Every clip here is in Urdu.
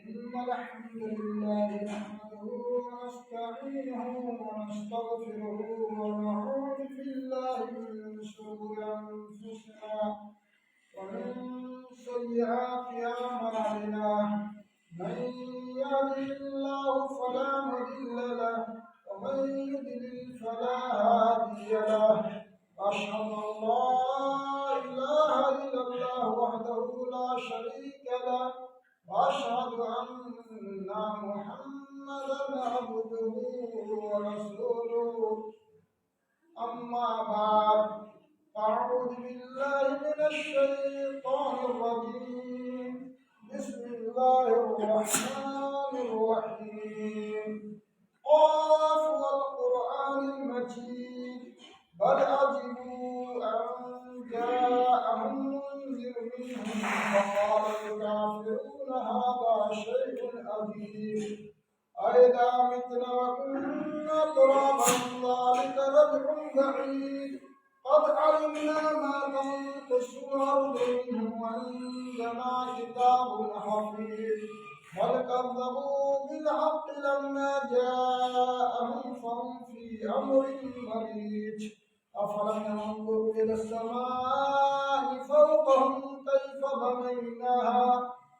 إن الحمد لله نحمده ونستعينه ونستغفره ونعوذ بالله من شرور أنفسنا ومن سيئات أعمالنا من يهده الله فلا مضل له ومن يضلل فلا هادي له أشهد أن لا إله إلا الله وحده لا شريك له وأشهد أن محمدا عبده ورسوله أما بعد أعوذ بالله من الشيطان الرجيم بسم الله الرحمن الرحيم قاف والقرآن المجيد بل عجبوا أن جاءهم منذر منهم فقال الكافرون هذا شيء عجيب أإذا متنا وكنا ترابا ذلك رجع بعيد قد علمنا ما تنقص الأرض منهم وعندنا كتاب حفيظ بل كذبوا بالحق لما جاءهم فهم في أمر مريج أفلم ينظروا إلى السماء فوقهم كيف بنيناها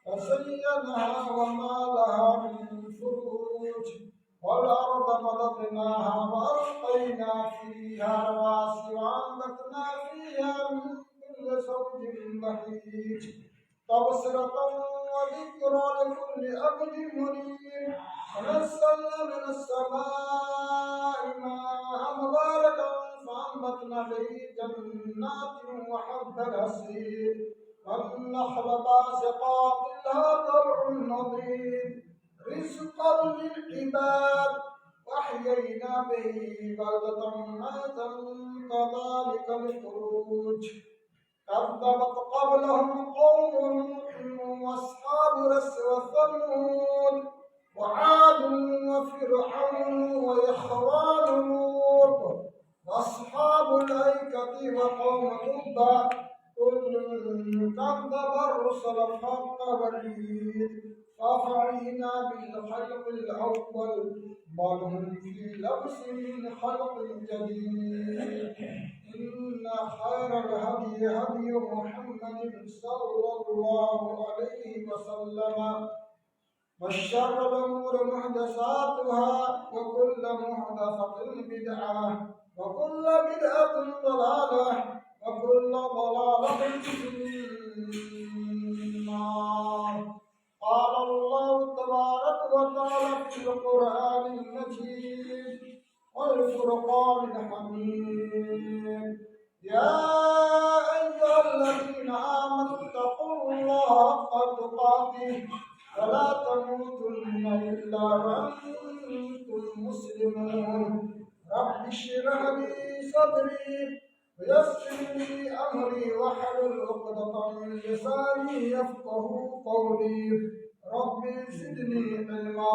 وزيناها وما لها من فروج والأرض مددناها وألقينا فيها رواسي وأنبتنا فيها من كل زوج بهيج تبصرة وذكرى لكل عبد منيب ونزلنا من السماء ماء مباركا فأنبتنا به جنات وحب الحصيد والنخل باسقات لها طلع نضيد رزقا للعباد وأحيينا به بلدة ميتا كذلك الخروج كذبت قبلهم قوم نوح واصحاب رس وثمود وعاد وفرعون واخوان لوط واصحاب الايكه وقوم تبع كل كذب الرسل حق وعيد فافعينا بالخلق الاول بل هم في لبس من خلق جديد إن خير الهدي هدي محمد صلى الله عليه وسلم وشر الأمور محدثاتها وكل محدثة بدعة وكل بدعة ضلالة وكل ضلالة في النار قال الله تبارك وتعالى في القرآن المجيد والفرقان الحميد يا أيها الذين آمنوا اتقوا الله حق تقاته ولا تموتن إلا وأنتم مسلمون رب اشرح لي صدري ويسر لي أمري واحلل عقدة من لساني يفقه قولي رب زدني علما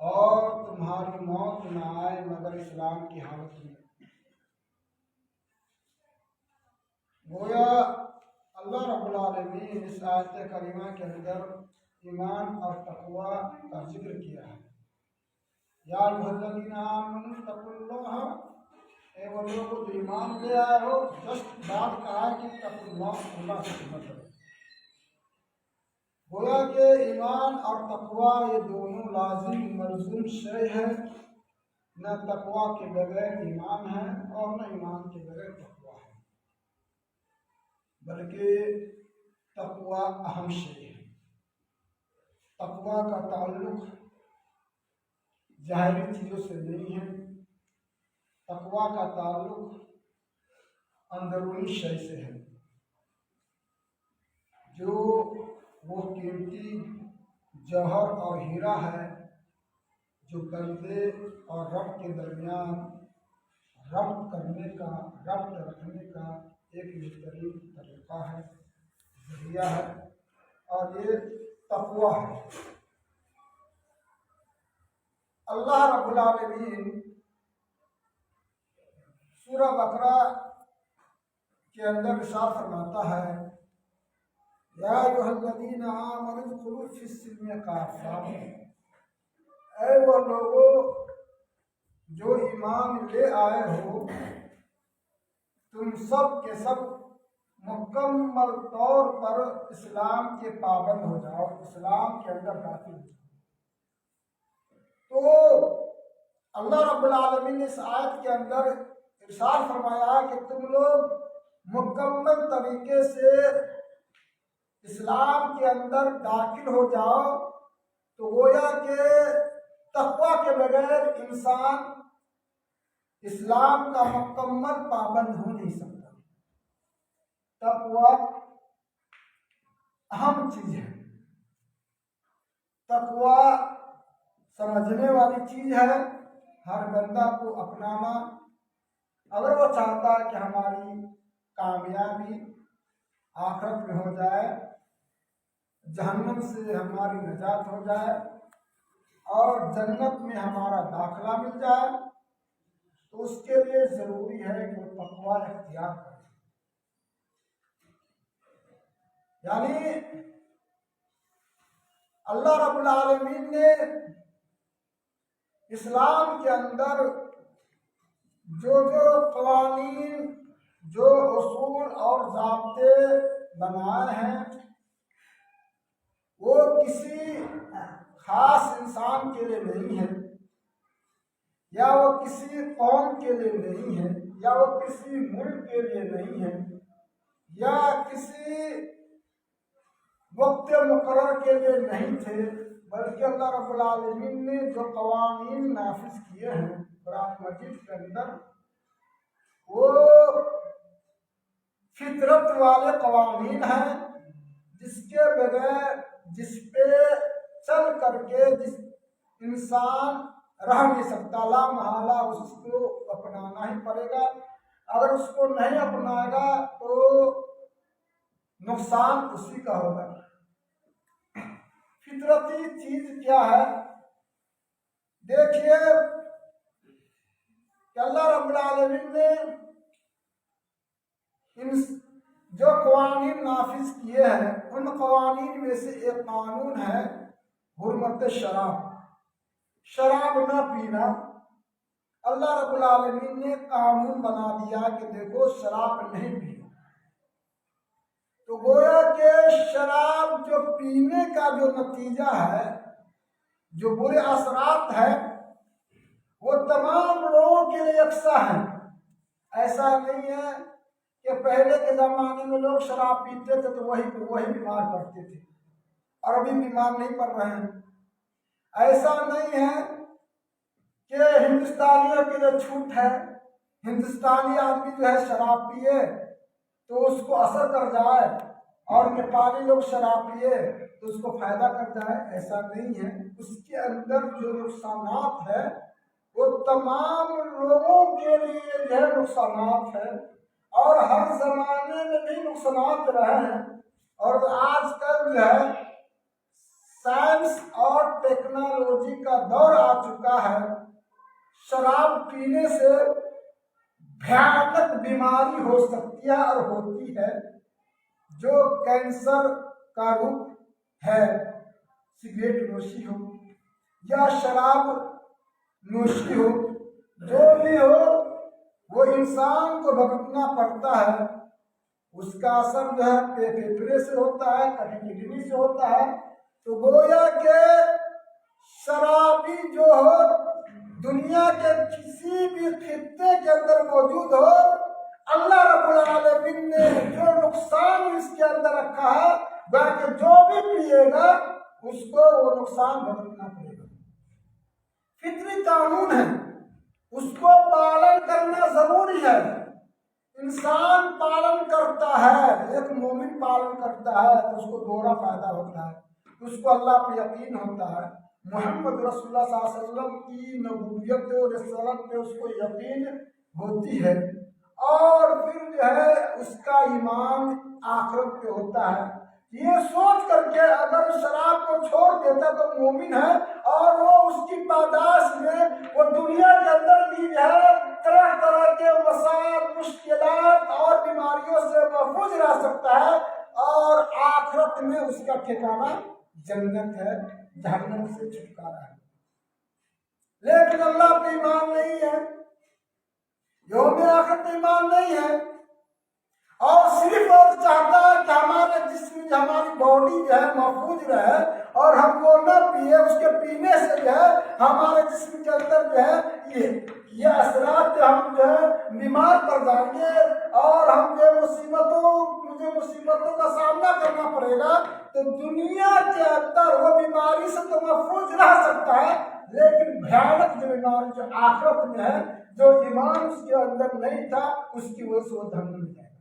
اور تمہاری موت نہ آئے مگر اسلام کی حالت میں۔ گویا اللہ رب العالمین اس آیت کریمہ کے اندر ایمان اور تقوی کا ذکر کیا ہے۔ یا ایھا الذین آمنوا اتقوا اللہ، اے وہ لوگ جو ایمان لے آئے ہو، جسٹ بات کہا ہے کہ اتقوا اللہ سے مطلب گویا کہ ایمان اور تقوی یہ دونوں لازم ملزوم شے ہے۔ نہ تقوی کے بغیر ایمان ہے اور نہ ایمان کے بغیر تقوی ہے، بلکہ تقوی اہم شے ہے۔ تقوی کا تعلق ظاہری چیزوں سے نہیں ہے، تقوی کا تعلق اندرونی شے سے ہے۔ جو وہ قیمتی جوہر اور ہیرا ہے جو بندے اور رب کے درمیان ربط رکھنے کا ایک بہترین طریقہ ہے، ذریعہ ہے، اور یہ تقوی ہے۔ اللہ رب العالمین سورہ بقرہ کے اندر ارشاد فرماتا ہے، یا ایھا الذین آمنوا ادخلوا فی السلم کافہ، اے وہ لوگوں جو ایمان لے آئے ہو، تم سب کے سب مکمل طور پر اسلام کے پابند ہو جاؤ، اسلام کے اندر داخل ہو جاؤ۔ تو اللہ رب العالمین نے اس آیت کے اندر ارشاد فرمایا کہ تم لوگ مکمل طریقے سے اسلام کے اندر داخل ہو جاؤ، تو گویا کہ تقوی کے بغیر انسان اسلام کا مکمل پابند ہو نہیں سکتا۔ تقوی اہم چیز ہے، تقوی سمجھنے والی چیز ہے، ہر بندہ کو اپنانا اگر وہ چاہتا ہے کہ ہماری کامیابی آخرت میں ہو جائے، جہنم سے ہماری نجات ہو جائے اور جنت میں ہمارا داخلہ مل جائے، تو اس کے لیے ضروری ہے کہ وہ تقوی اختیار کرے۔ یعنی اللہ رب العالمین نے اسلام کے اندر جو قوانین، جو اصول اور ضابطے بنائے ہیں، وہ کسی خاص انسان کے لیے نہیں ہے، یا وہ کسی قوم کے لیے نہیں ہے، یا وہ کسی ملک کے لیے نہیں ہے، یا کسی وقت مقرر کے لیے نہیں تھے، بلکہ اللہ رب العالمین نے جو قوانین نافذ کیے ہیں قرآن مجید کے اندر، وہ فطرت والے قوانین ہیں، جس پہ چل کر کے جس انسان رہ نہیں سکتا، لا محالہ اس کو اپنانا ہی پڑے گا۔ اگر اس کو نہیں اپنائے گا تو نقصان اسی کا ہوگا۔ فطرتی چیز کیا ہے؟ دیکھیے کہ اللہ رب العالمین نے جو قوانین نافذ کیے ہیں، ان قوانین میں سے ایک قانون ہے حرمت شراب، شراب نہ پینا۔ اللہ رب العالمین نے قانون بنا دیا کہ دیکھو شراب نہیں پینا۔ تو گویا کہ شراب جو پینے کا جو نتیجہ ہے، جو برے اثرات ہیں، وہ تمام لوگوں کے لیے یکساں ہیں۔ ایسا نہیں ہے کہ پہلے کے زمانے میں لوگ شراب پیتے تھے تو وہی بیمار پڑتے تھے اور ابھی بیمار نہیں پڑ رہے ہیں۔ ایسا نہیں ہے کہ ہندوستانیوں کے لیے چھوٹ ہے، ہندوستانی آدمی جو ہے شراب پیے تو اس کو اثر کر جائے، اور نیپالی لوگ شراب پیے تو اس کو فائدہ کر جائے، ایسا نہیں ہے۔ اس کے اندر جو نقصانات ہے وہ تمام لوگوں کے لیے جو ہے نقصانات ہے، اور ہر زمانے میں بھی نقصانات رہے ہیں، اور آج کل جو ہے سائنس اور ٹیکنالوجی کا دور آ چکا ہے، شراب پینے سے بھیانک بیماری ہو سکتی ہے اور ہوتی ہے، جو کینسر کا رخ ہے۔ سگریٹ نوشی ہو یا شراب نوشی ہو، جو بھی ہو، وہ انسان کو بھگتنا پڑتا ہے۔ اس کا اثر جو ہے پھیپھڑے سے ہوتا ہے، کبھی کڈنی سے ہوتا ہے۔ تو گویا کہ شرابی جو ہو، دنیا کے کسی بھی خطے کے اندر موجود ہو، اللہ رب العالمین نے جو نقصان اس کے اندر رکھا ہے، بلکہ جو بھی پیے گا اس کو وہ نقصان بھگتنا پڑے گا۔ فطری قانون ہے، اس کو پالن کرنا ضروری ہے۔ انسان پالن کرتا ہے، ایک مومن پالن کرتا ہے تو اس کو دوہرا فائدہ ہوتا ہے، اس کو اللہ پہ یقین ہوتا ہے، محمد رسول اللہ صلی اللہ علیہ وسلم کی نبوت و رسالت پہ اس کو یقین ہوتی ہے، اور پھر جو ہے اس کا ایمان آخرت پہ ہوتا ہے۔ یہ سوچ کر کے اگر شراب کو چھوڑ دیتا تو مومن ہے، اور وہ اس کی پاداش میں وہ دنیا کے اندر بھی جو ہے طرح طرح کے مسائل، مشکلات اور بیماریوں سے محفوظ رہ سکتا ہے، اور آخرت میں اس کا ٹھکانہ جنت ہے، جہنم سے چھٹکارا ہے۔ لیکن اللہ پہ ایمان نہیں ہے، یوم آخرت پہ ایمان نہیں ہے، اور صرف اور چاہتا ہے کہ ہمارے جسم، ہماری باڈی جو ہے محفوظ رہے، اور ہم وہ نہ پیے، اس کے پینے سے جو ہے ہمارے جسم کے اندر جو ہے یہ اثرات، ہم جو ہے بیمار پڑ جائیں گے، اور ہم جو مجھے مصیبتوں کا سامنا کرنا پڑے گا۔ تو دنیا کے اندر وہ بیماری سے تو محفوظ رہ سکتا ہے، لیکن بھیانک جو بیماری جو آخرت میں ہے، جو ایمان اس کے اندر نہیں تھا، اس کی وجہ سے وہ جہنم میں جائے گا۔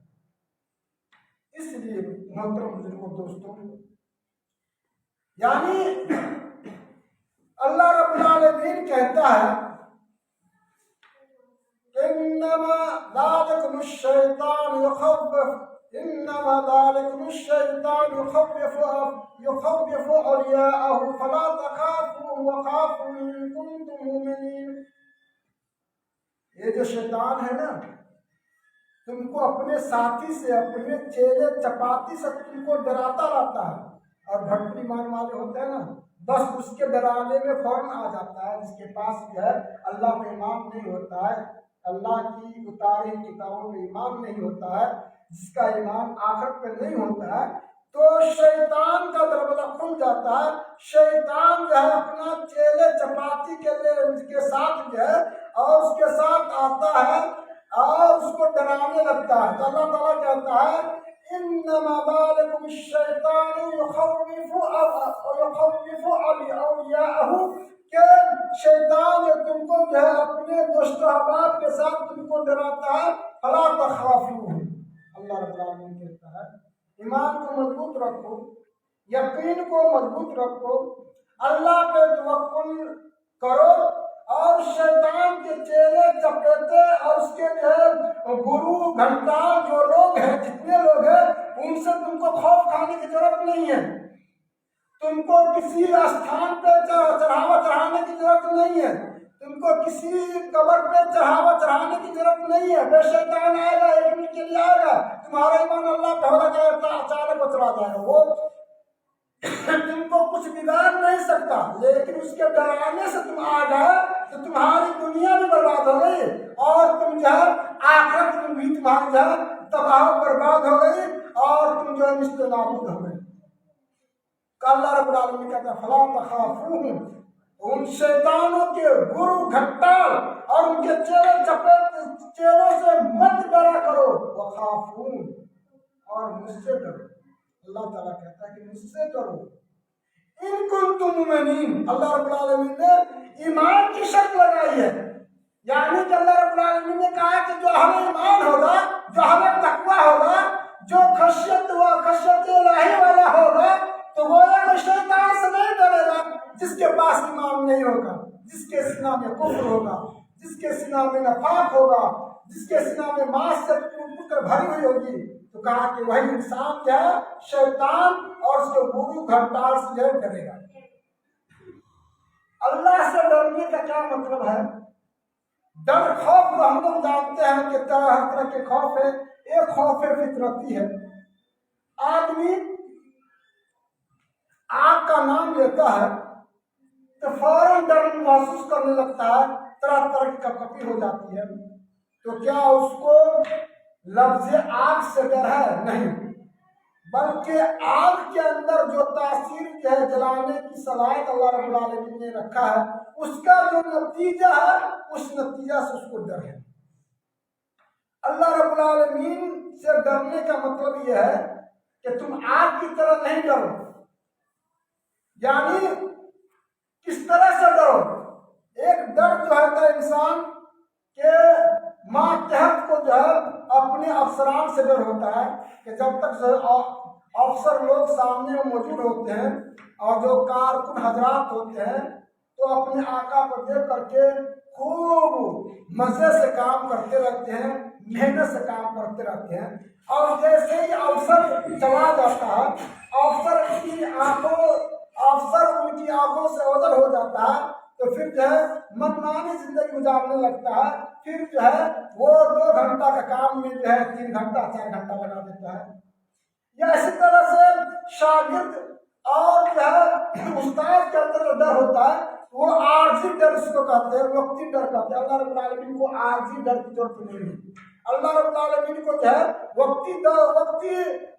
اس لیے محترم بزرگوں، دوستوں، یعنی اللہ رب العالمین کہتا ہے انما ذالکم الشیطان یخوف اولیاءہ فلا تخافوهم وخافون ان کنتم مؤمنین۔ یہ جو شیطان ہے نا، تم کو اپنے ساتھی سے، اپنے چیلے چپاتی سے تم کو ڈراتا رہتا ہے، اور بھٹی مان والے ہوتے ہیں نا، بس اس کے ڈرانے میں فوراً آ جاتا ہے۔ جس کے پاس جو ہے اللہ پہ ایمان نہیں ہوتا ہے، اللہ کی اتاری کتابوں پہ ایمان نہیں ہوتا ہے، جس کا ایمان آخرت پہ نہیں ہوتا ہے، تو شیطان کا دروازہ کھل جاتا ہے۔ شیطان جو ہے اپنا چیلے چپاتی کے ساتھ جو ہے، اور اس کے ساتھ آتا ہے اور اس کو ڈرانے لگتا ہے۔ تو اللہ تعالیٰ کہتا ہے انما ذالکم الشیطان یخوف اولیاءہ، کہ شیطان تم کو جو ہے اپنے دوست و احباب کے ساتھ تم کو ڈراتا ہے، فلا تخافوہم۔ اللہ رب العالمین کہتا ہے ایمان کو مضبوط رکھو، یقین کو مضبوط رکھو، اللہ پہ توکل کرو، اور شیطان کے چیلے چپیتے اور اس کے جو ہے گرو گھنٹال جو لوگ ہیں، جتنے لوگ ہیں، ان سے تم کو خوف کھانے کی ضرورت نہیں ہے، تم کو کسی استھان پہ چڑھاوا چڑھانے کی ضرورت نہیں ہے، تم کو کسی قبر پہ چڑھاوا چڑھانے کی ضرورت نہیں ہے۔ بے شیطان آئے گا، ایک منٹ کے لیے آئے گا، تمہارا ایمان اللہ پہ ہوگا، اچانک وہ چلا جائے گا، وہ تم کو کچھ بگاڑ نہیں سکتا، لیکن اس کے ڈرانے سے تم آ گئے تو تمہاری دنیا بھی برباد ہو گئی، اور تم جو ہے آخرت میں بھی تمہاری جو ہے تباہ برباد ہو گئی، اور تم جو ہے مثل نابود ہو گئے۔ اللہ رب العالمین کہتا ہے فلا تخافوہم، ان شیطانوں کے گرو گھٹال اور ان کے چیلوں سے مت ڈرا کرو، وخافون، اور مجھ سے ڈرو۔ اللہ تعالیٰ کہتا ہے کہ مجھ سے ڈرو ان کنتم مؤمنین۔ اللہ رب العالمین نے ایمان کی شرط لگائی ہے، یعنی کہ اللہ رب العالمین نے کہا کہ جو ہمیں ایمان ہوگا، جو ہمیں تقویٰ ہوگا، جو خشیت الہی والا ہوگا، تو وہ شیطان سے نہیں ڈرے گا۔ جس کے پاس ایمان نہیں ہوگا، جس کے سینہ میں کفر ہوگا، جس کے سینہ میں نفاق ہوگا، جس کے سینہ میں ماس سے ٹوٹ کر بھری ہوئی ہوگی، تو کہا کہ وہی انسان جو ہے شیطان اور اس کے گرو گھنٹال سے جو ہے ڈرے گا۔ اللہ سے ڈرنے کا کیا مطلب ہے؟ ڈر خوف ہم لوگ جانتے ہیں کہ ہر طرح کے خوف ہے۔ ایک خوف فطرتی ہے، آدمی آگ کا نام لیتا ہے تو فوراً ڈر محسوس کرنے لگتا ہے، طرح طرح کی کپکپی ہو جاتی ہے۔ تو کیا اس کو لفظ آگ سے ڈر ہے؟ نہیں، بلکہ آگ کے اندر جو تاثیر ہے، جلانے کی صلاحیت اللہ رب العالمین نے رکھا ہے، اس کا جو نتیجہ ہے اس نتیجہ سے اس کو ڈر ہے۔ اللہ رب العالمین سے ڈرنے کا مطلب یہ ہے کہ تم آگ کی طرح نہیں ڈرو، یعنی کس طرح سے ڈرو؟ ایک ڈر جو ہے انسان کے ماتحت کو جو ہے اپنے افسران سے ڈر ہوتا ہے کہ جب تک افسر لوگ سامنے موجود ہوتے ہیں اور جو کارکن حضرات ہوتے ہیں تو اپنے آقا کو دیکھ کر کے خوب مزے سے کام کرتے رہتے ہیں، محنت سے کام کرتے رہتے ہیں، اور جیسے ہی افسر چلا جاتا ہے، افسر ان کی آنکھوں سے اوجھل ہو جاتا ہے، تو پھر جو ہے منمانی زندگی گزارنے لگتا ہے، پھر جو ہے وہ 2 گھنٹہ کا کام میں جو ہے 3 گھنٹہ 4 گھنٹہ لگا دیتا ہے۔ یا اسی طرح سے شاگرد اور جو ہے استاد کے اندر جو ڈر ہوتا ہے وہ عارضی ڈر اس کو کہتے ہیں، وقتی ڈر کہتے ہیں۔ اللہ رب العالمین کو عارضی ڈر کی ضرورت نہیں ہے۔ اللہ رب العالمین کو جو ہے وقتی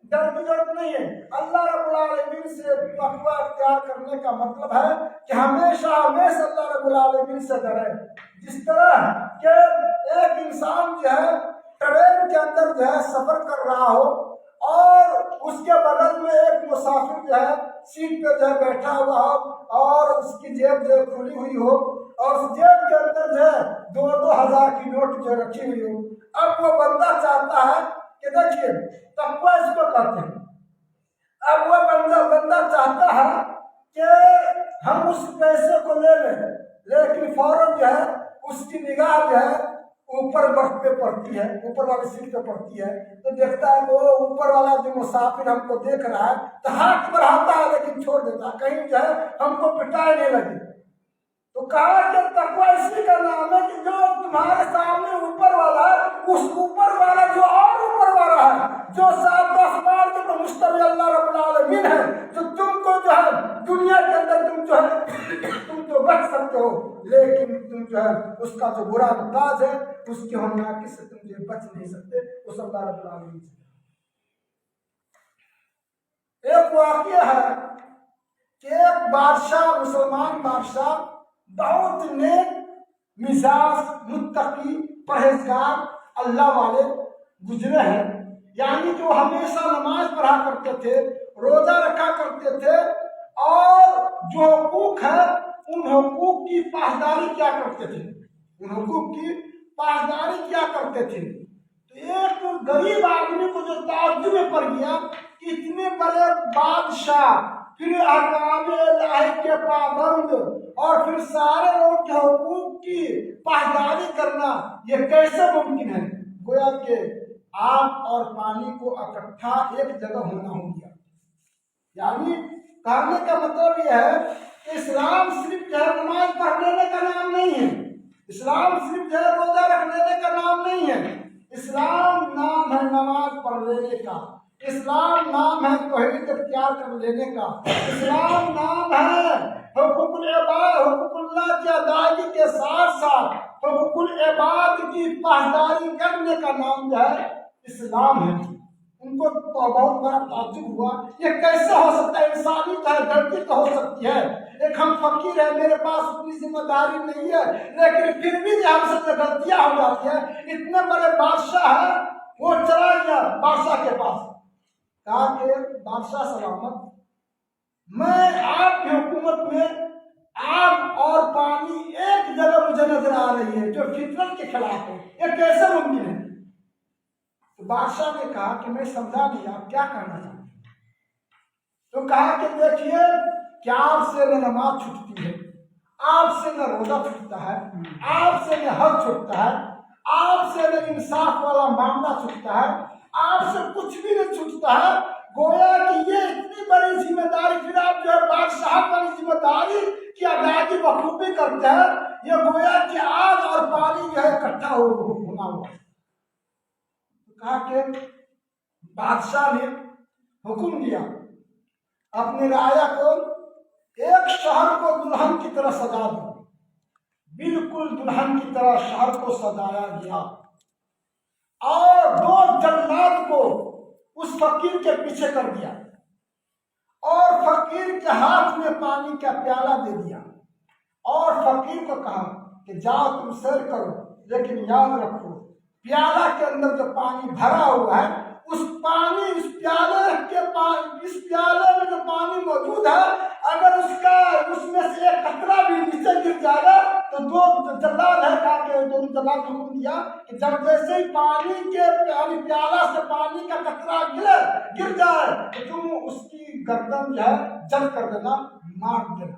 ڈر کی ضرورت نہیں ہے۔ اللہ رب العالمین سے تقوی اختیار کرنے کا مطلب ہے کہ ہمیشہ اللہ رب العالمین سے ڈرے۔ جس طرح کہ ایک انسان جو ہے ٹرین کے اندر جو ہے سفر کر رہا ہو اور اس کے بغل میں ایک مسافر جو ہے سیٹ پہ جو ہے بیٹھا ہوا ہو اور اس کی جیب جو ہے کھلی ہوئی ہو اور اس جیب کے اندر جو ہے 2,000 کی نوٹ جو رکھی ہوئی ہو۔ اب وہ بندہ چاہتا ہے کہ دیکھیے تقویٰ اس کو کہتے ہیں، اب وہ بندہ چاہتا ہے کہ ہم اس پیسے کو لے لیں، لیکن فوراً جو ہے اس کی نگاہ جو ہے اوپر برتھ پہ پڑتی ہے، اوپر والی سیٹ پہ پڑتی ہے، تو دیکھتا ہے وہ اوپر والا جو مسافر ہم کو دیکھ رہا ہے تو ہاتھ بڑھاتا ہے لیکن چھوڑ دیتا ہے، کہیں جو ہے ہم کو پٹائے نہیں لگے۔ تو کہا کہ تقویٰ اسی کا نام ہے کہ جو تمہارے سامنے اوپر والا ہے، اس اوپر والا جو اور اوپر والا ہے، جو 7 آسمان کے تو مستوی اللہ رب العالمین ہے، جو تم کو جو ہے دنیا کے اندر تم تو بچ سکتے ہو، لیکن تم جو ہے اس کا جو برا مزاج ہے اس کے ہوناکی سے تم جو بچ نہیں سکتے، اس اللہ رب العالمین سے۔ ایک واقعہ ہے کہ ایک بادشاہ، مسلمان بادشاہ، بہت نیک مزاج، متقی، پرہیزگار اللہ والے گزرے ہیں، یعنی جو ہمیشہ نماز پڑھا کرتے تھے، روزہ رکھا کرتے تھے، اور جو حقوق ہے ان حقوق کی پاسداری کیا کرتے تھے، ان حقوق کی پاسداری کیا کرتے تھے۔ تو ایک غریب آدمی کو جو تعجب میں پڑ گیا کہ اتنے بڑے بادشاہ، پھر احکام الہی کے پابند، اور پھر سارے لوگوں کے حقوق کی پاسداری کرنا، یہ کیسے ممکن ہے؟ گویا کہ آگ اور پانی کو اکٹھا ایک جگہ ہونا ہو گیا۔ یعنی کہنے کا مطلب یہ ہے کہ اسلام صرف جو ہے نماز پڑھ لینے کا نام نہیں ہے، اسلام صرف جو ہے روزہ رکھ لینے کا نام نہیں ہے، اسلام نام ہے نماز پڑھ لینے کا، اسلام نام ہے توحید اختیار کر لینے کا، اسلام نام ہے حقوق العباد، حقوق اللہ کی ادائیگی کے ساتھ ساتھ حقوق العباد کی پاسداری کرنے کا نام جو ہے اسلام ہے۔ ان کو بہت بڑا تعجب ہوا، یہ کیسے ہو سکتا ہے؟ انسانی تو ہے، غلطی تو ہو سکتی ہے، ایک ہم فقیر ہیں، میرے پاس اتنی ذمہ داری نہیں ہے، لیکن پھر بھی ہم سے غلطیاں ہو جاتی ہیں۔ اتنے بڑے بادشاہ ہیں، وہ چلا گیا بادشاہ کے پاس، کہا کہ بادشاہ سلامت، میں آپ کی حکومت میں آگ اور پانی ایک جگہ مجھے نظر آ رہی ہے جو فطرت کے خلاف ہے، یہ کیسے ممکن ہے؟ تو بادشاہ نے کہا کہ میں سمجھا نہیں آپ کیا کہنا چاہتے ہیں۔ تو کہا کہ دیکھیے کہ آپ سے نہ نماز چھوٹتی ہے، آپ سے نہ روزہ چھوٹتا ہے، آپ سے نہ حج چھوٹتا ہے، آپ سے نہ انصاف والا معاملہ چھوٹتا ہے، آپ سے کچھ بھی نہیں چھوٹتا ہے۔ گویا کہ یہ اتنی بڑی ذمہ داری، پھر آپ جو ہے بادشاہ والی ذمہ داری کی ادائیگی بخوبی کرتے ہیں۔ یہ گویا کہ آگ اور پانی جو ہے اکٹھا ہونا ہوا۔ کہا کہ بادشاہ نے حکم دیا اپنی رعایا کو ایک شہر کو دلہن کی طرح سجا دو۔ بالکل دلہن کی طرح شہر کو سجایا گیا، اور 2 جلاد کو اس فقیر کے پیچھے کر دیا، اور فقیر کے ہاتھ میں پانی کا پیالہ دے دیا، اور فقیر کو کہا کہ جاؤ تم سیر کرو، لیکن یاد رکھو پیالہ کے اندر جو پانی بھرا ہوا ہے، اس پیالے میں جو پانی موجود ہے، اگر اس میں سے ایک قطرہ بھی نیچے گر جائے گا تو 2 جلاد ہے، کہا کہ 2 جلاد کو حکم دیا کہ جب جیسے ہی پیالہ سے پانی کا قطرہ گر جائے تو تم اس کی گردن جو ہے جل کر دینا، مار دینا۔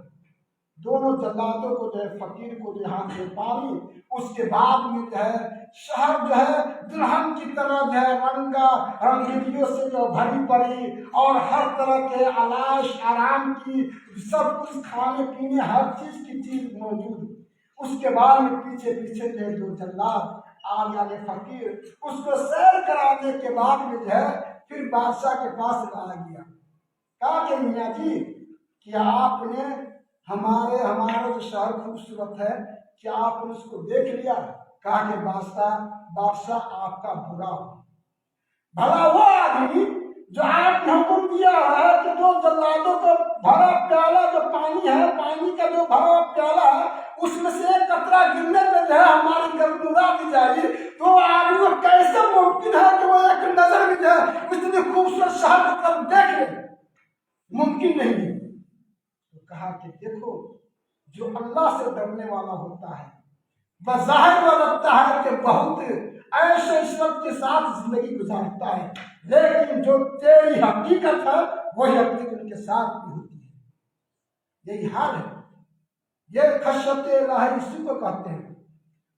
دونوں جلادوں کو جو ہے فقیر کو جو ہاتھ سے پانی، اس کے بعد میں جو ہے شہر جو ہے دلہن کی طرح جو ہے رنگینیوں سے جو بھری پڑی، اور ہر طرح کے علاش آرام کی سب کچھ، کھانے پینے ہر چیز کی چیز موجود۔ اس کے بعد میں پیچھے جو ہے 2 جلاد آگے فقیر اس کو سیر کرانے کے بعد میں جو ہے پھر بادشاہ کے پاس لایا گیا۔ کہا کہ میاں جی کیا آپ نے ہمارا جو شہر خوبصورت ہے، کیا آپ نے اس کو دیکھ لیا؟ کہا کہ بادشاہ آپ کا بھلا وہ آدمی جو آپ نے حکم دیا ہے کہ 2 جلادوں کو بھرا پیالہ جو پانی ہے، پانی کا جو بھرا پیالہ ہے، اس میں سے ایک قطرہ گرنے پہ جو ہے ہماری گردن اڑا دی جائے، تو آدمی کو کیسے ممکن ہے کہ وہ ایک نظر بھی جو ہے اتنی خوبصورت شہر کو دیکھ لے؟ ممکن نہیں ہے۔ تو کہا کہ دیکھو جو اللہ سے ڈرنے والا ہوتا ہے بظاہر وہ لگتا ہے کہ بہت عیش و عشرت کے ساتھ زندگی گزارتا ہے، لیکن جو تیری حقیقت ہے وہی حقیقت ان کے ساتھ بھی ہوتی ہے۔ یہی حال ہے۔ یہ خشیت الہی اسی کو کہتے ہیں،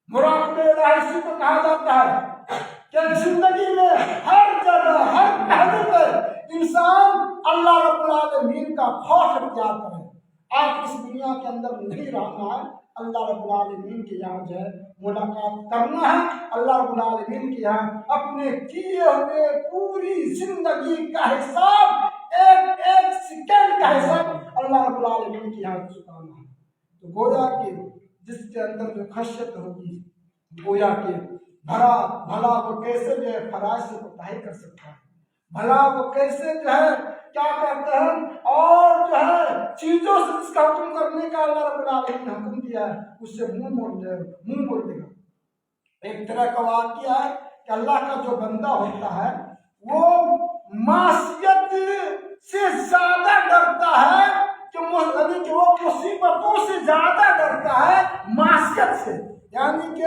مراقبہ الہی اسی کو کہا جاتا ہے کہ زندگی میں ہر جگہ ہر پہلو پر انسان اللہ رب العالمین کا خوف اختیار کرے۔ آپ اس دنیا کے اندر نہیں رہنا ہے، اللہ رب العالمین کے یہاں جو ہے ملاقات کرنا ہے، اللہ رب العالمین کے یہاں اپنے کیے ہوئے پوری زندگی کا حساب، ایک سیکنڈ کا حساب اللہ رب العالمین کے یہاں چکانا ہے۔ تو گویا کہ جس کے اندر جو خشیت ہوگی، گویا کہ بھلا وہ کیسے جو ہے فرائض سے کوتاہی کر سکتا ہے، بھلا وہ کیسے جو ہے کیا کہتے ہیں، اور جو ہے چیزوں سے جس کا حکم کرنے کا اللہ رب العالمین نے حکم دیا ہے اس سے منہ موڑ دے گا۔ ایک طرح کا واقعہ ہے کہ اللہ کا جو بندہ ہوتا ہے وہ معصیت سے زیادہ ڈرتا ہے کہ وہ مصیبتوں سے زیادہ ڈرتا ہے معصیت سے۔ یعنی کہ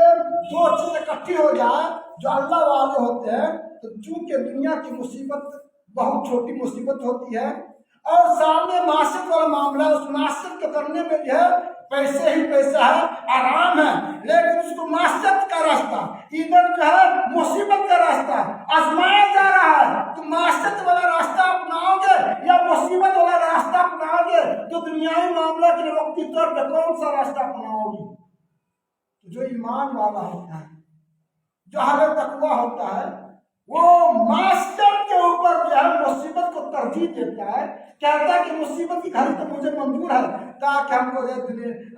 2 چیزیں اکٹھی ہو جائے، جو اللہ والے ہوتے ہیں تو چونکہ دنیا کی مصیبت بہت چھوٹی مصیبت ہوتی ہے، اور سامنے معصیت والا معاملہ ہے، اس معصیت کو کرنے میں جو ہے پیسے ہی پیسہ ہے، آرام ہے، لیکن اس کو معصیت کا راستہ، ادھر جو ہے مصیبت کا راستہ آزمایا جا رہا ہے، تو معصیت والا راستہ اپناؤ گے یا مصیبت والا راستہ اپناؤ گے؟ تو دنیائی معاملہ کے وقتی طور پہ کون سا راستہ اپناؤ گے؟ جو ایمان والا ہوتا ہے، جو اہل تقویٰ ہوتا ہے، وہ معصیت کے اوپر جو ہے مصیبت کو ترجیح دیتا ہے، کہتا ہے کہ مصیبت کی گھڑی تو مجھے منظور ہے تاکہ ہم کو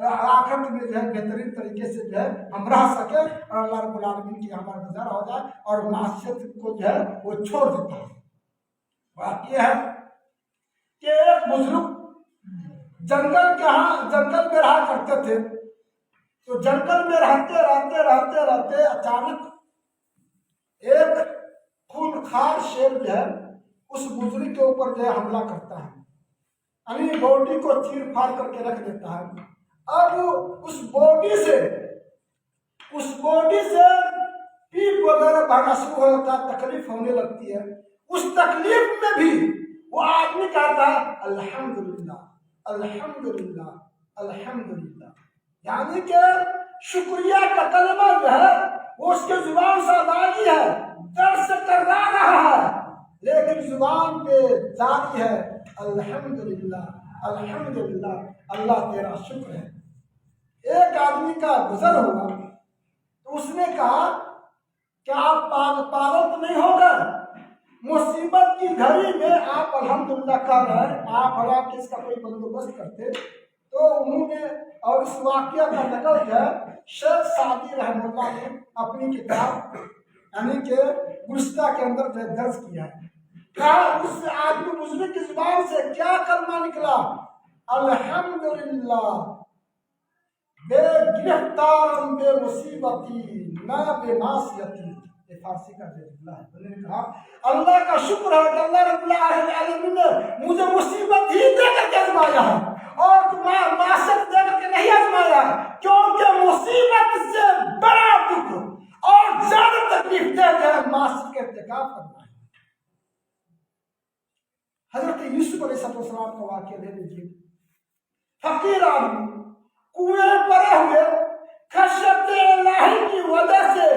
آخرت میں جو ہے بہترین طریقے سے جو ہے ہم رہ سکے، اور اللہ رب العالمین کی ہمارا گزارا ہو جائے، اور معصیت کو جو ہے وہ چھوڑ دیتا ہے۔ بات یہ ہے کہ ایک بزرگ جنگل میں رہا کرتے تھے، تو جنگل میں رہتے اچانک ایک خونخوار شیر جو ہے اس بزرگ کے اوپر جو ہے حملہ کرتا ہے، یعنی باڈی کو چیر پھاڑ کر کے رکھ دیتا ہے۔ اب اس باڈی سے پیپ وغیرہ بہنا شروع ہو جاتا ہے، تکلیف ہونے لگتی ہے۔ اس تکلیف میں بھی وہ آدمی کہتا ہے الحمدللہ الحمدللہ الحمدللہ، یعنی کہ شکریہ کا کلمہ جو ہے وہ اس کے زبان سے باقی ہے، درد سے کرا رہا ہے، لیکن زبان پہ جاری ہے الحمدللہ الحمدللہ، اللہ تیرا شکر ہے۔ ایک آدمی کا گزر ہوا تو اس نے کہا کہ آپ پاگل تو نہیں ہو گئے؟ مصیبت کی گھڑی میں آپ الحمدللہ کہہ رہے ہیں، آپ حالانکہ اس کا کوئی بندوبست کرتے تو انہوں نے، اور اس واقعہ کا نقل جو ہے شیخ سعدی رحمہ اللہ نے اپنی کتاب یعنی کہ گزشتہ کے اندر درج کیا ہے۔ کہا اس آدمی بزرگ کی زبان سے کیا کلمہ نکلا؟ الحمدللہ بے گرفتارم بے مصیبتی نہ بے معصیتی۔ یہ فارسی کا جملہ ہے۔ انہوں نے کہا اللہ کا شکر ہے کہ اللہ رب العالمین نے مجھے مصیبت ہی دے کر کے آزمایا ہے اور معصیت دے کر کے نہیں آزمایا ہے، کیونکہ مصیبت سے بڑا دکھ اور زیادہ تکلیف دے ہے معصیت کے ارتکاب کرنا ہے۔ حضرت یوسف علیہ السلام کا واقعہ لے لیجیے۔ فقیر آدمی کنویں پڑے ہوئے، خشیت الہی کی وجہ سے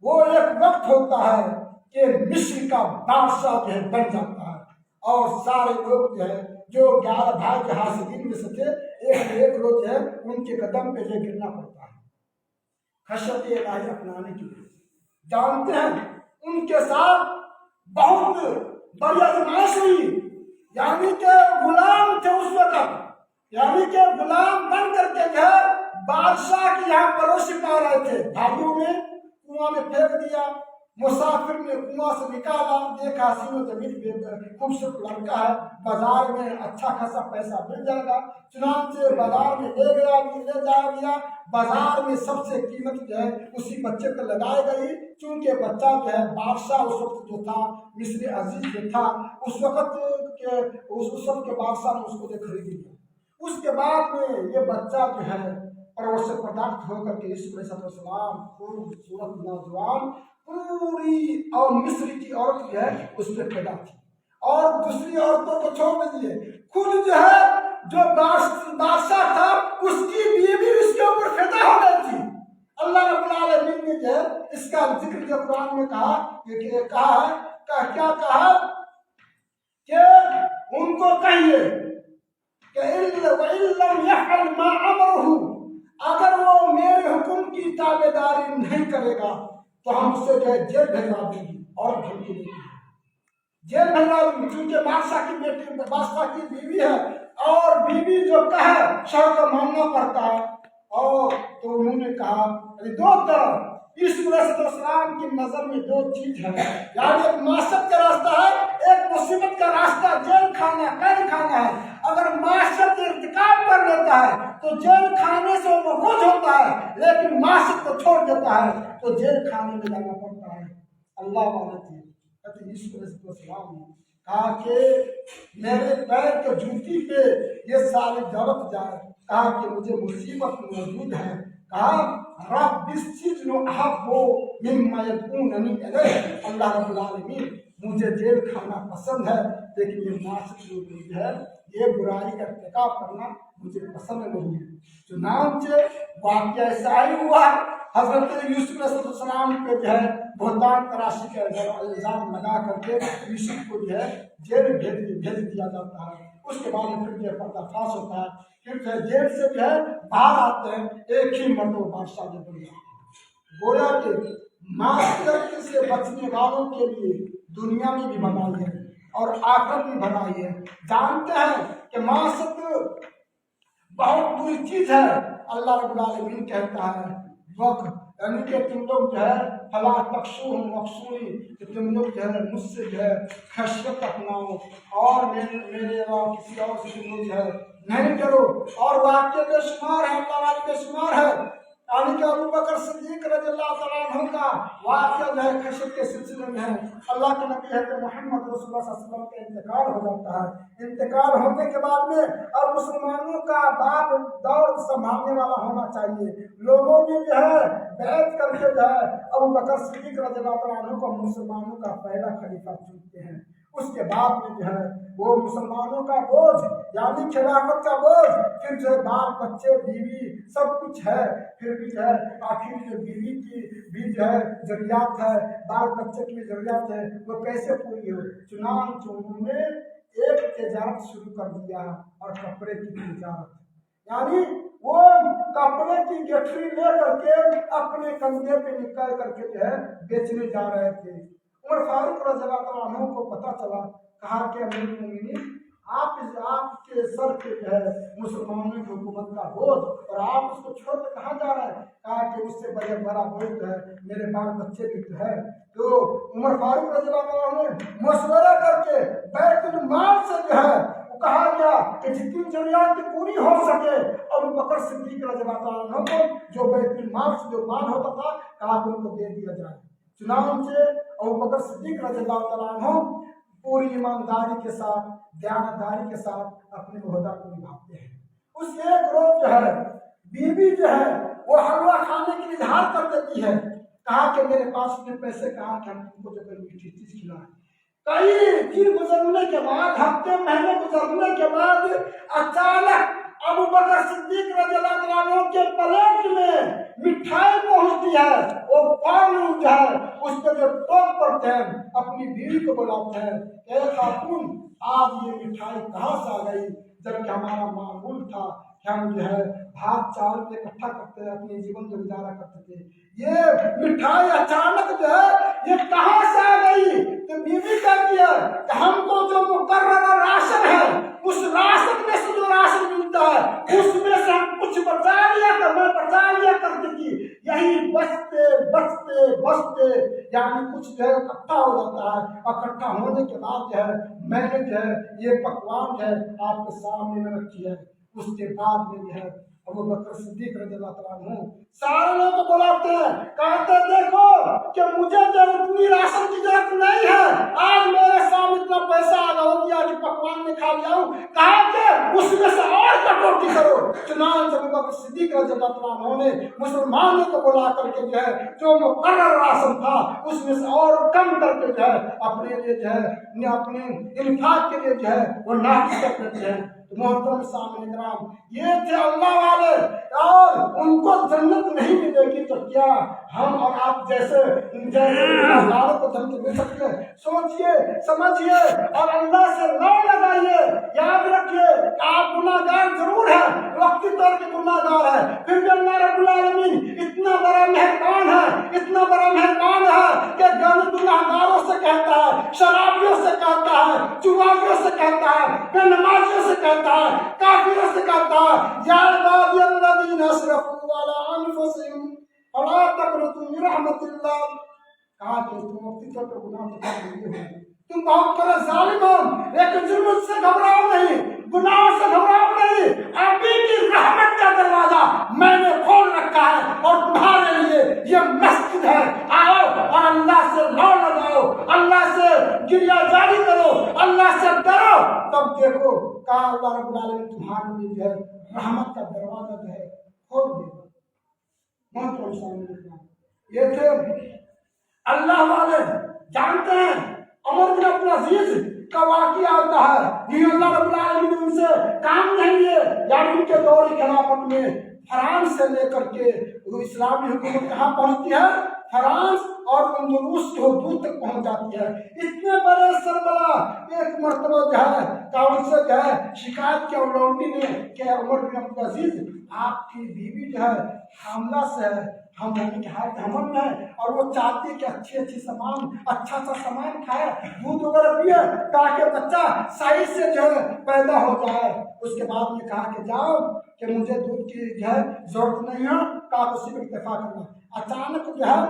وہ ایک وقت ہوتا ہے کہ مصر کا بادشاہ جو ہے بن جاتا ہے، اور سارے لوگ جو ہے جو 11 بھائی کے حاسدین میں سے تھے ایک روز جو ہے ان کے قدم پہ جو گرنا پڑتا ہے خشیت الہی اپنانے کے لیے۔ جانتے ہیں ان کے ساتھ بہت بڑی آزمائش ہوئی، یعنی کہ غلام تھے اس وقت، یعنی کہ غلام بن کر کے جو ہے بادشاہ کی یہاں پڑوسی پا رہے تھے۔ بھائیوں نے کنواں میں پھینک دیا، مسافر نے کنواں سے نکالا، دیکھا حسین و جمیل خوبصورت لڑکا ہے، بازار میں اچھا خاصا پیسہ مل جائے گا، چنانچہ بازار میں لے جایا گیا۔ بازار میں سب سے قیمت جو ہے اسی بچے کو لگائی گئی، چونکہ بچہ جو ہے بادشاہ اس وقت جو تھا مصر عزیز جو تھا اس وقت کے بادشاہ نے اس کو خرید لیا۔ اس کے بعد میں یہ بچہ جو ہے پرورش سے پرداخت ہو کر کے یوسف علیہ السلام خوبصورت نوجوان پوری اور مصر کی عورت جو ہے اس پہ پیدا تھی، اور دوسری عورتوں کو چھوڑ دیجیے، خود جو ہے جو بادشاہ تھا اس کی بیوی اس کے اوپر پیدا ہو گئی تھی۔ اللہ رب العالمین نے جو ہے اس کا ذکر جو قرآن میں کہا کہ ان کو کہیے کہ اگر وہ میرے حکم کی تابع داری نہیں کرے گا تو ہم اسے جو ہے جیل بھیجوا دیں گے، اور دھمکی دیں گے جیل بھیجوا دیں گے، کیونکہ بادشاہ کی بیوی ہے، اور بیوی جو کہے شوہر کو ماننا پڑتا ہے۔ اور تو انہوں نے کہا دو طرف یوسف علیہ السلام کی نظر میں دو چیز ہے، یعنی ایک معاشرت کا راستہ ہے، ایک مصیبت کا راستہ جیل کھانا قید کھانا ہے۔ اگر معاشرت ارتکاب کر لیتا ہے تو جیل کھانے سے وہ خوش ہوتا ہے، لیکن معاشرت کو چھوڑ دیتا ہے تو جیل کھانے میں جانا پڑتا ہے۔ اللہ والے تھے یوسف علیہ السلام نے کہا کہ میرے پیر کے جوتی پہ یہ ساری دولت جائے، کہا کہ مجھے مصیبت موجود ہے، کہا رب السجن احب مما يدعونني الیہ، اللہ رب العالمین مجھے جیل کھانا پسند ہے، لیکن یہ معاشرت جو ہے یہ برائی کا ارتکاب کرنا مجھے پسند نہیں ہے۔ چنانچہ واقعہ ایسا ہی ہوا، حضرت یوسف علیہ السلام پہ جو ہے بہتان تراشی کا الزام لگا کر کے یوسف کو جو ہے جیل بھیج دیا جاتا ہے۔ اس کے بعد پھر جو پردہ فاش ہوتا ہے، پھر جو ہے جیل سے جو ہے باہر آتے ہیں، ایک ہی مرتبہ بادشاہ جو بن جاتے ہیں۔ گویا کہ معاشرت سے بچنے والوں کے لیے دنیا میں بھی بنائی ہے اور آخرت بھی بنائی ہے۔ جانتے ہیں کہ معاشرت بہت بری چیز ہے۔ اللہ رب العالمین کہتا ہے وقت یعنی کہ تم لوگ جو ہے فلا تخشوہم واخشونی، کہ تم لوگ جو ہے مجھ سے جو ہے خشیت اپناؤ اور میرے علاوہ کسی اور سے تم لوگ جو ہے نہیں کرو۔ اور واقعے بے شمار ہے، اللہ والے بے شمار ہے، یعنی کہ ابو بکر صدیق رضی اللہ تعالیٰ عنہ کا واقعہ جو ہے خشیت کے سلسلے میں ہے۔ اللہ کے نبی ہے کہ محمد رسول اللہ صلی اللہ علیہ وسلم کا انتقال ہو جاتا ہے، انتقال ہونے کے بعد میں اب مسلمانوں کا بعد دور سنبھالنے والا ہونا چاہیے۔ لوگوں نے جو ہے بیعت کر کے جو ہے ابو بکر صدیق رضی اللہ تعالیٰ عنہ کو مسلمانوں کا پہلا خلیفہ چنتے ہیں، اس کے بعد میں جو ہے وہ مسلمانوں کا بوجھ یعنی خلافت کا بوجھ، پھر جو ہے بال بچے بیوی سب کچھ ہے، پھر بھی جو ہے آخر جو بیوی کی بھی جو ہے ضروریات ہے، بال بچے کی ضروریات ہے، وہ کیسے پوری ہو؟ چنانچہ انہوں نے ایک تجارت شروع کر دیا اور کپڑے کی تجارت، یعنی وہ کپڑے کی گٹھری لے کر کے اپنے کندھے پہ نکال کر کے جو ہے بیچنے جا رہے تھے۔ عمر فاروق رضی اللہ عنہ کو پتا چلا، کہا کہ امیر المومنین آپ کے سر پہ جو ہے مسلمانوں کی حکومت کا بوجھ اور آپ اس کو چھوڑ کر کہاں جا رہے ہیں؟ کہا کہ اس سے بڑا بوجھ جو ہے میرے بال بچے بھی جو ہے۔ تو عمر فاروق رضی اللہ عنہ نے مشورہ کر کے بیت المال سے جو ہے کہا گیا کہ جتنی ضروریات کی پوری ہو سکے، ابو بکر صدیق رضی اللہ عنہ کو جو بیت المال سے جو مال ہوتا تھا کہا کہ ان کو دے دیا جائے۔ چنانچہ ابو بکر صدیق رضی اللہ عنہ پوری ایمانداری کے ساتھ دیانتداری کے ساتھ اپنے عہدہ کو نبھاتے ہیں۔ اس ایک روز جو ہے بیوی جو ہے وہ حلوہ کھانے کے لیے اظہار کر دیتی ہے، کہا کہ میرے پاس اتنے پیسے کہاں کہ ہم تم کو جو کوئی میٹھی چیز کھلائیں۔ کئی دن گزرنے کے بعد، ہفتے مہینے گزرنے کے بعد اچانک ابو بکر صدیق رضی اللہ عنہ کے پلیٹ میں مٹھائی پہنچتی ہے، وہ فوراً جو ہے اس پہ جو ٹوک پڑتے ہیں اپنی بیوی کو بلاتے ہیں، اے خاتون آج یہ مٹھائی کہاں سے آ گئی؟ جبکہ ہمارا معمول تھا کہ ہم جو ہے بھات چاول پہ اکٹھا کرتے ہیں، اپنے جیون کو گزارا کرتے تھے، یہ مٹھائی اچانک جو ہے یہ کہاں سے آ گئی؟ تو بیوی کہتی ہے کہ ہم کو جو مقررہ راشن ہے اس راشن میں سے جو راشن ملتا ہے اس میں سے ہم کچھ بچا لیا کرتی تھی، یہی بچتے بچتے بچتے یعنی کچھ جو ہے اکٹھا ہو جاتا ہے، اور اکٹھا ہونے کے بعد جو ہے میں نے جو ہے یہ پکوان جو ہے آپ کے سامنے میں رکھی ہے۔ اس کے بعد میں جو ہے ابو بکر صدیق رضی اللہ عنہ سارے لوگ کو بلاتے ہیں، کہتے دیکھو کہ مجھے اتنی راشن کی ضرورت نہیں ہے، آج میرے سامنے اتنا پیسہ آ گیا کہ پکوان میں کھا لیا ہوں، کہا کہ اس میں سے اور کٹوتی کرو۔ چنانچہ ابو بکر صدیق رضی اللہ عنہ نے مسلمانوں کو بلا کر کے جو ہے جو مقرر راشن تھا اس میں سے اور کم کر کے جو ہے اپنے لیے جو ہے اپنے انفاق کے لیے جو ہے وہ نافذ کر دیتے ہیں۔ محترم سامنے کرام، یہ تھے اللہ والے، اور ان کو جنت نہیں ملے گی تو کیا ہم اور آپ جیسے گناہگاروں کو جنت مل سکتے ہیں؟ سوچئے سمجھئے اور اللہ سے لو لگائیے۔ یاد رکھیے کہ آپ گناہگار ضرور ہیں، وقتی طور کے گناہگار ہیں، پھر بھی اللہ رب العالمین اتنا بڑا مہربان ہے، اتنا بڑا مہربان ہے کہ گناہگاروں سے کہتا ہے، شرابیوں سے کہتا ہے، چواریوں سے کہتا ہے، بے نمازیوں سے کہتا ہے، کافروں سے کہتا ہے، یا عبادی الذین اسرفوا علی انفسہم فلا تقنطوا من رحمت اللہ۔ کہا کہ تم اپنی طرف گناہ کرتے ہو، تم بہت بڑے ظالم ہو، لیکن جرم سے گھبراؤ نہیں، گناہ سے گھبراؤ نہیں، ابھی کی رحمت کا دروازہ میں نے کھول رکھا ہے اور تمہارے لیے یہ مسجد ہے، آؤ اور اللہ سے لو لگاؤ، اللہ سے گریہ جاری کرو، اللہ سے ڈرو، تب دیکھو کہا اللہ رب العالمین تمہارے لیے جو ہے رحمت کا دروازہ جو ہے کھول دے گا۔ محترم سامنے یہ تھے اللہ والے۔ جانتے ہیں عمر بن عبدالعزیز کا واقعہ آتا ہے، یہ اللہ رب العالمین نے ان سے کام نہیں لیے، یعنی ان کے دور خلافت میں فرانس سے لے کر کے وہ اسلامی حکومت کہاں پہنچتی ہے؟ فرانس اور اندلس کی حدود تک پہنچ جاتی ہے۔ اتنے بڑے سربراہ ایک مرتبہ جو ہے کاؤنسل سے جو ہے شکایت کیا لونڈی نے کہ عمر بن عبدالعزیز آپ کی بیوی جو ہے حاملہ سے ہے، ہم کے ہاتھ حمل میں ہے، اور وہ چاہتی ہے کہ اچھی سامان اچھا سامان کھائے، دودھ وغیرہ پیے تاکہ بچہ صحیح سے جو ہے پیدا ہو جائے۔ اس کے بعد میں کہا کہ جاؤ کہ مجھے دودھ کی جو ہے ضرورت نہیں ہے، کہا اسی پہ اتفاق کرنا۔ اچانک جو ہے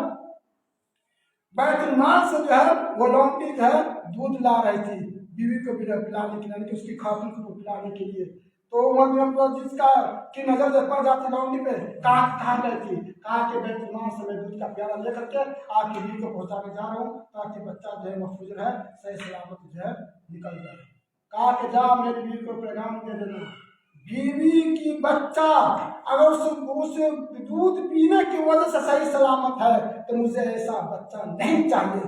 بیت المال سے جو ہے وہ لونڈی جو ہے دودھ لا رہی تھی بیوی کو پلانے کے لیے، کہ اس کی خاتون کو پلانے کے لیے۔ تو عمر بن عبدالعزیز کی نظر جب پڑ جاتی لونڈی پہ، کہاں گئی تھی؟ کہا کہ بیت المال سے میں دودھ کا پیالہ لے کر کے آپ کی بیوی کو پہنچانے جا رہا ہوں تاکہ بچہ جو ہے محفوظ رہے، صحیح سلامت جو ہے نکل جائے۔ کہا کہ جا میری بیوی کو پیغام دے دینا، بیوی کی بچہ اگر اسے دودھ پینے کی وجہ سے صحیح سلامت ہے تو مجھے ایسا بچہ نہیں چاہیے،